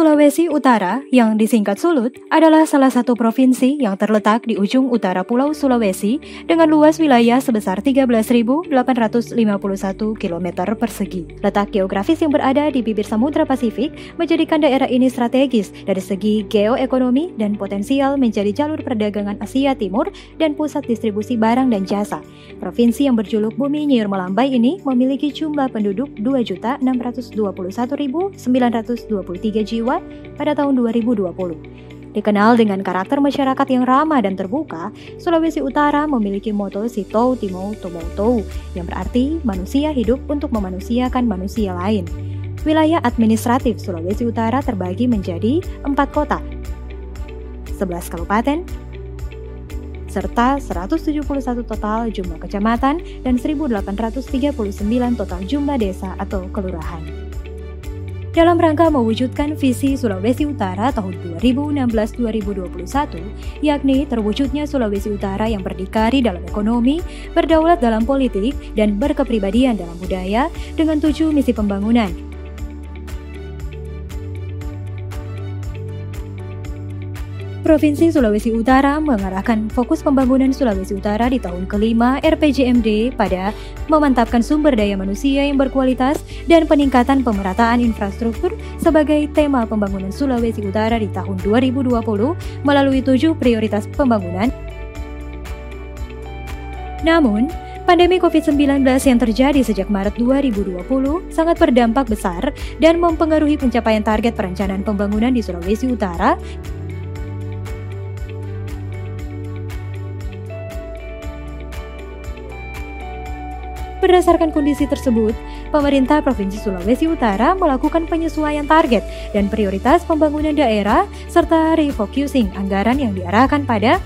Sulawesi Utara, yang disingkat Sulut, adalah salah satu provinsi yang terletak di ujung utara Pulau Sulawesi dengan luas wilayah sebesar 13.851 km persegi. Letak geografis yang berada di bibir Samudra Pasifik menjadikan daerah ini strategis dari segi geoekonomi dan potensial menjadi jalur perdagangan Asia Timur dan pusat distribusi barang dan jasa. Provinsi yang berjuluk Bumi Nyiur Melambai ini memiliki jumlah penduduk 2.621.923 jiwa pada tahun 2020. Dikenal dengan karakter masyarakat yang ramah dan terbuka, Sulawesi Utara memiliki moto Sitou Timou Tomou Tou, yang berarti manusia hidup untuk memanusiakan manusia lain. Wilayah administratif Sulawesi Utara terbagi menjadi 4 kota, 11 kabupaten, serta 171 total jumlah kecamatan dan 1.839 total jumlah desa atau kelurahan. Dalam rangka mewujudkan visi Sulawesi Utara tahun 2016-2021, yakni terwujudnya Sulawesi Utara yang berdikari dalam ekonomi, berdaulat dalam politik, dan berkepribadian dalam budaya dengan 7 misi pembangunan. Provinsi Sulawesi Utara mengarahkan fokus pembangunan Sulawesi Utara di tahun kelima RPJMD pada memantapkan sumber daya manusia yang berkualitas dan peningkatan pemerataan infrastruktur sebagai tema pembangunan Sulawesi Utara di tahun 2020 melalui 7 prioritas pembangunan. Namun, pandemi COVID-19 yang terjadi sejak Maret 2020 sangat berdampak besar dan mempengaruhi pencapaian target perencanaan pembangunan di Sulawesi Utara. Berdasarkan kondisi tersebut, pemerintah Provinsi Sulawesi Utara melakukan penyesuaian target dan prioritas pembangunan daerah serta refocusing anggaran yang diarahkan pada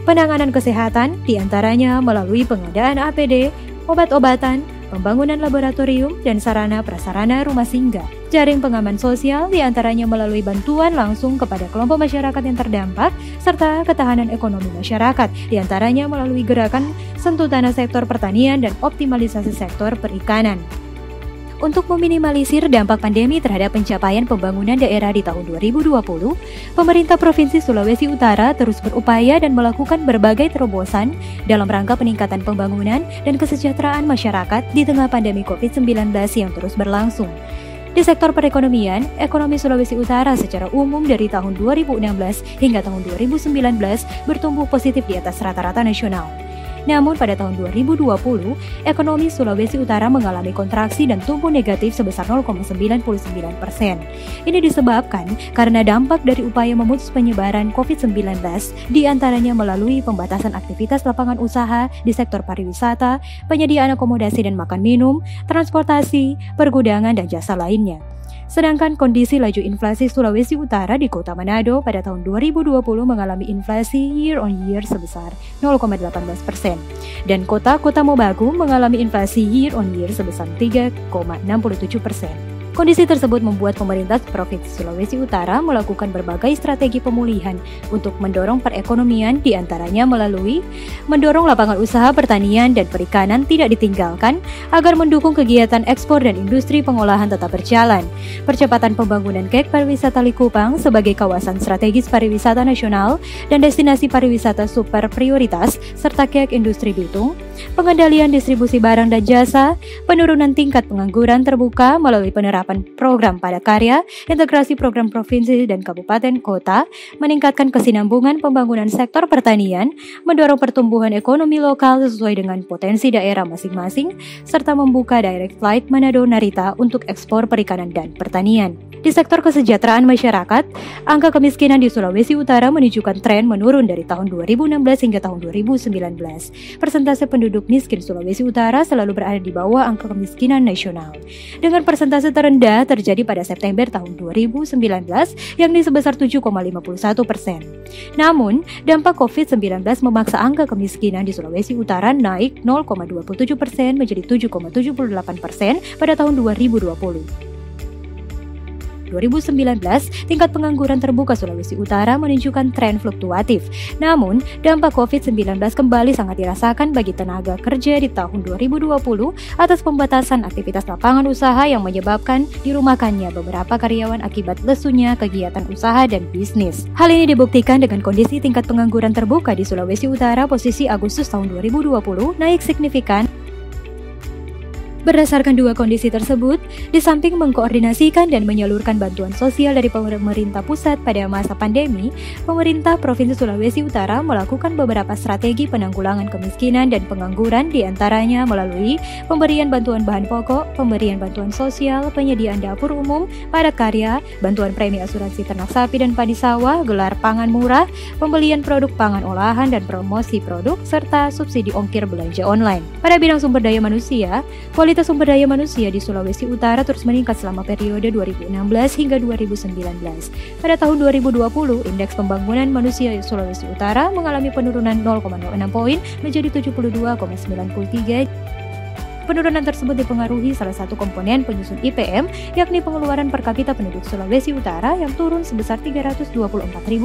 penanganan kesehatan, diantaranya melalui pengadaan APD, obat-obatan, pembangunan laboratorium, dan sarana-prasarana rumah singgah. Jaring pengaman sosial diantaranya melalui bantuan langsung kepada kelompok masyarakat yang terdampak, serta ketahanan ekonomi masyarakat, diantaranya melalui gerakan sentuh tanah sektor pertanian dan optimalisasi sektor perikanan. Untuk meminimalisir dampak pandemi terhadap pencapaian pembangunan daerah di tahun 2020, pemerintah Provinsi Sulawesi Utara terus berupaya dan melakukan berbagai terobosan dalam rangka peningkatan pembangunan dan kesejahteraan masyarakat di tengah pandemi COVID-19 yang terus berlangsung. Di sektor perekonomian, ekonomi Sulawesi Utara secara umum dari tahun 2016 hingga tahun 2019 bertumbuh positif di atas rata-rata nasional. Namun pada tahun 2020, ekonomi Sulawesi Utara mengalami kontraksi dan tumbuh negatif sebesar 0,99%. Ini disebabkan karena dampak dari upaya memutus penyebaran COVID-19, diantaranya melalui pembatasan aktivitas lapangan usaha di sektor pariwisata, penyediaan akomodasi dan makan minum, transportasi, pergudangan, dan jasa lainnya. Sedangkan kondisi laju inflasi Sulawesi Utara di Kota Manado pada tahun 2020 mengalami inflasi year on year sebesar 0,18% dan Kota Mobagu mengalami inflasi year on year sebesar 3,67%. Kondisi tersebut membuat pemerintah Provinsi Sulawesi Utara melakukan berbagai strategi pemulihan untuk mendorong perekonomian, diantaranya melalui mendorong lapangan usaha pertanian dan perikanan tidak ditinggalkan agar mendukung kegiatan ekspor dan industri pengolahan tetap berjalan, percepatan pembangunan KEK Pariwisata Likupang sebagai kawasan strategis pariwisata nasional dan destinasi pariwisata super prioritas, serta KEK Industri Bitung, pengendalian distribusi barang dan jasa, penurunan tingkat pengangguran terbuka melalui penerapan program padat karya, integrasi program provinsi dan kabupaten kota, meningkatkan kesinambungan pembangunan sektor pertanian, mendorong pertumbuhan ekonomi lokal sesuai dengan potensi daerah masing-masing, serta membuka direct flight Manado Narita untuk ekspor perikanan dan pertanian. Di sektor kesejahteraan masyarakat, angka kemiskinan di Sulawesi Utara menunjukkan tren menurun dari tahun 2016 hingga tahun 2019. Persentase penduduk miskin Sulawesi Utara selalu berada di bawah angka kemiskinan nasional, dengan persentase terendah terjadi pada September tahun 2019, yakni sebesar 7,51%. Namun, dampak COVID-19 memaksa angka kemiskinan di Sulawesi Utara naik 0,27% menjadi 7,78% pada tahun 2020. 2019, tingkat pengangguran terbuka Sulawesi Utara menunjukkan tren fluktuatif. Namun, dampak COVID-19 kembali sangat dirasakan bagi tenaga kerja di tahun 2020 atas pembatasan aktivitas lapangan usaha yang menyebabkan dirumahkannya beberapa karyawan akibat lesunya kegiatan usaha dan bisnis. Hal ini dibuktikan dengan kondisi tingkat pengangguran terbuka di Sulawesi Utara posisi Agustus tahun 2020 naik signifikan. Berdasarkan dua kondisi tersebut, di samping mengkoordinasikan dan menyalurkan bantuan sosial dari pemerintah pusat pada masa pandemi, pemerintah Provinsi Sulawesi Utara melakukan beberapa strategi penanggulangan kemiskinan dan pengangguran, diantaranya melalui pemberian bantuan bahan pokok, pemberian bantuan sosial, penyediaan dapur umum, padat karya, bantuan premi asuransi ternak sapi dan padi sawah, gelar pangan murah, pembelian produk pangan olahan dan promosi produk, serta subsidi ongkir belanja online. Pada bidang sumber daya manusia, kualitas sumber daya manusia di Sulawesi Utara terus meningkat selama periode 2016 hingga 2019. Pada tahun 2020, indeks pembangunan manusia di Sulawesi Utara mengalami penurunan 0,06 poin menjadi 72,93. Penurunan tersebut dipengaruhi salah satu komponen penyusun IPM, yakni pengeluaran per kapita penduduk Sulawesi Utara yang turun sebesar Rp324.000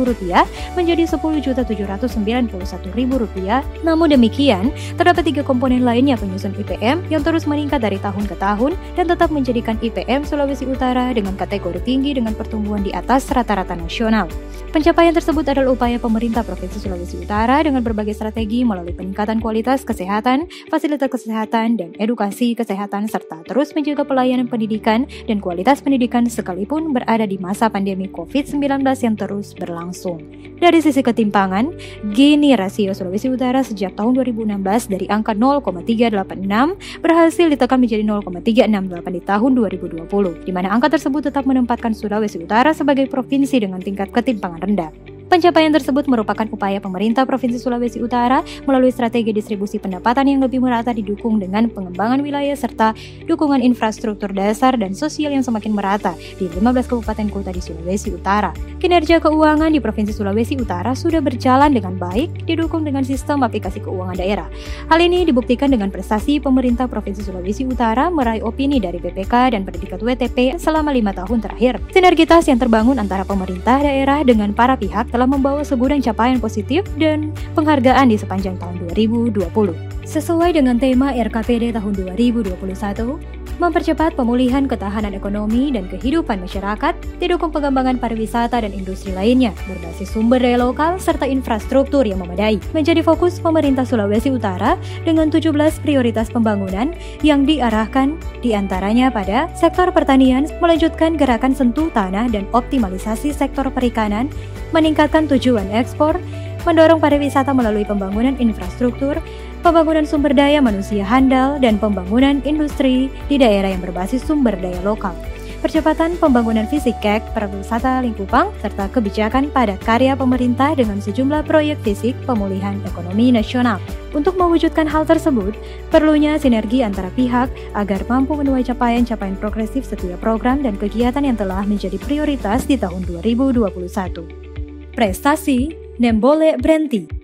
menjadi Rp10.791.000. Namun demikian, terdapat 3 komponen lainnya penyusun IPM yang terus meningkat dari tahun ke tahun dan tetap menjadikan IPM Sulawesi Utara dengan kategori tinggi dengan pertumbuhan di atas rata-rata nasional. Pencapaian tersebut adalah upaya pemerintah Provinsi Sulawesi Utara dengan berbagai strategi melalui peningkatan kualitas kesehatan, fasilitas kesehatan, dan edukasi kesehatan serta terus menjaga pelayanan pendidikan dan kualitas pendidikan sekalipun berada di masa pandemi COVID-19 yang terus berlangsung. Dari sisi ketimpangan, Gini rasio Sulawesi Utara sejak tahun 2016 dari angka 0,386 berhasil ditekan menjadi 0,368 di tahun 2020, di mana angka tersebut tetap menempatkan Sulawesi Utara sebagai provinsi dengan tingkat ketimpangan rendah. Pencapaian tersebut merupakan upaya pemerintah Provinsi Sulawesi Utara melalui strategi distribusi pendapatan yang lebih merata didukung dengan pengembangan wilayah serta dukungan infrastruktur dasar dan sosial yang semakin merata di 15 kabupaten kota di Sulawesi Utara. Kinerja keuangan di Provinsi Sulawesi Utara sudah berjalan dengan baik, didukung dengan sistem aplikasi keuangan daerah. Hal ini dibuktikan dengan prestasi pemerintah Provinsi Sulawesi Utara meraih opini dari BPK dan predikat WTP selama 5 tahun terakhir. Sinergitas yang terbangun antara pemerintah daerah dengan para pihak telah membawa segudang capaian positif dan penghargaan di sepanjang tahun 2020. Sesuai dengan tema RKPD tahun 2021, mempercepat pemulihan ketahanan ekonomi dan kehidupan masyarakat, didukung pengembangan pariwisata dan industri lainnya, berbasis sumber daya lokal serta infrastruktur yang memadai, menjadi fokus pemerintah Sulawesi Utara dengan 17 prioritas pembangunan yang diarahkan diantaranya pada sektor pertanian, melanjutkan gerakan sentuh tanah dan optimalisasi sektor perikanan, meningkatkan tujuan ekspor, mendorong pariwisata melalui pembangunan infrastruktur, pembangunan sumber daya manusia handal, dan pembangunan industri di daerah yang berbasis sumber daya lokal. Percepatan pembangunan fisik KEK, pariwisata Lingkupang, serta kebijakan padat karya pemerintah dengan sejumlah proyek fisik pemulihan ekonomi nasional. Untuk mewujudkan hal tersebut, perlunya sinergi antara pihak agar mampu menuai capaian-capaian progresif setiap program dan kegiatan yang telah menjadi prioritas di tahun 2021. Prestasi Nembole Brenti.